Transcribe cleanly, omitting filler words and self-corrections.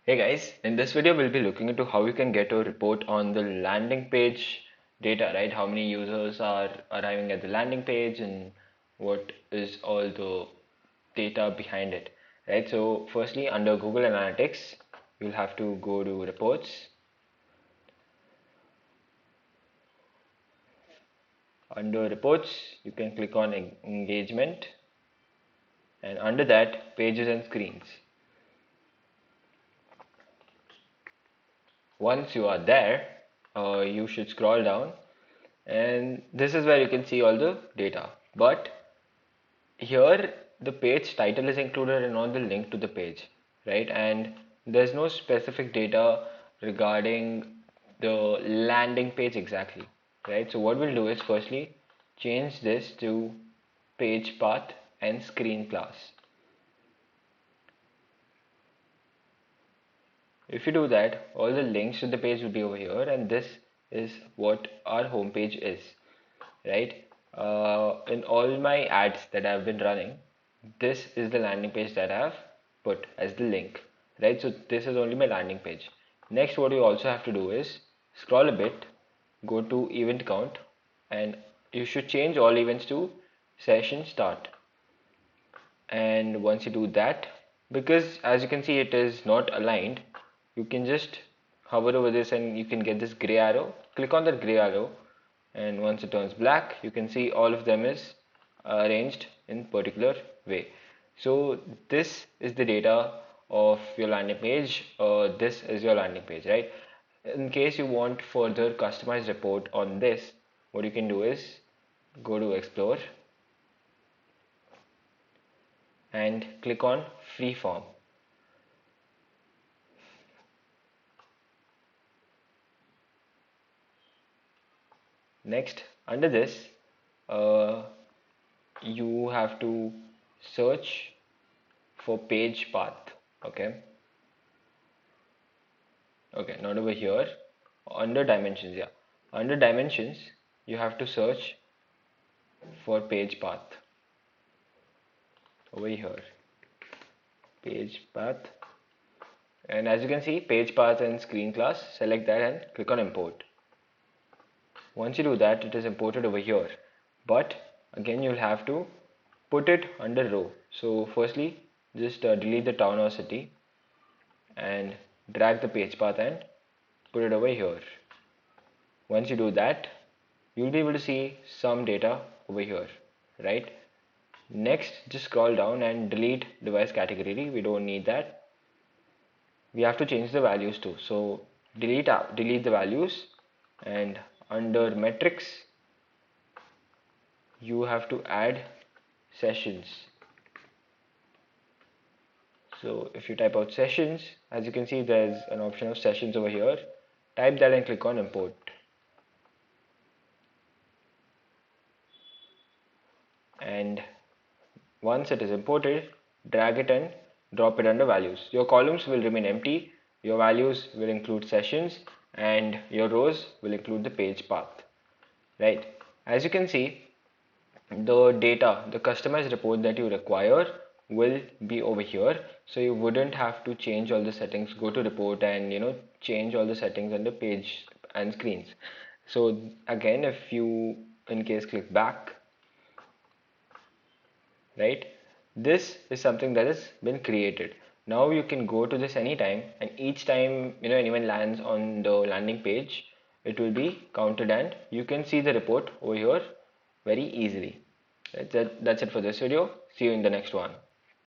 Hey guys, in this video we'll be looking into how you can get a report on the landing page data, right? How many users are arriving at the landing page and what is all the data behind it, right? So firstly, under Google Analytics, you'll have to go to reports. Under reports, you can click on engagement, and under that, pages and screens. Once you are there, you should scroll down, and this is where you can see all the data. But here the page title is included and not the link to the page, right? And there's no specific data regarding the landing page exactly, right? So what we'll do is firstly change this to page path and screen class. If you do that, all the links to the page will be over here, and this is what our home page is, right? In all my ads that I've been running, this is the landing page that I've put as the link, right? So this is only my landing page. Next, what you also have to do is scroll a bit, go to event count, and you should change all events to session start. And once you do that, because as you can see it is not aligned, you can just hover over this and you can get this gray arrow. Click on that gray arrow, and once it turns black, you can see all of them is arranged in particular way. So this is the data of your landing page. This is your landing page, right? In case you want further customized report on this, what you can do is go to explore and click on freeform. Next, under this, you have to search for page path. Okay, not over here. Under dimensions, yeah. Under dimensions, you have to search for page path. Over here, page path. And as you can see, page path and screen class, select that and click on import. Once you do that, it is imported over here. But again, you'll have to put it under row. So firstly, just delete the town or city and drag the page path and put it over here. Once you do that, you'll be able to see some data over here, right? Next, just scroll down and delete device category. We don't need that. We have to change the values too. So delete the values, and under metrics, you have to add sessions. So if you type out sessions, as you can see, there's an option of sessions over here. Type that and click on import. And once it is imported, drag it and drop it under values. Your columns will remain empty, your values will include sessions, and your rows will include the page path, right? As you can see, the data, the customized report that you require will be over here, so you wouldn't have to change all the settings, go to report and change all the settings under page and screens. So again, if you in case click back, right, this is something that has been created. Now you can go to this anytime, and each time anyone lands on the landing page, it will be counted and you can see the report over here very easily. That's it for this video. See you in the next one.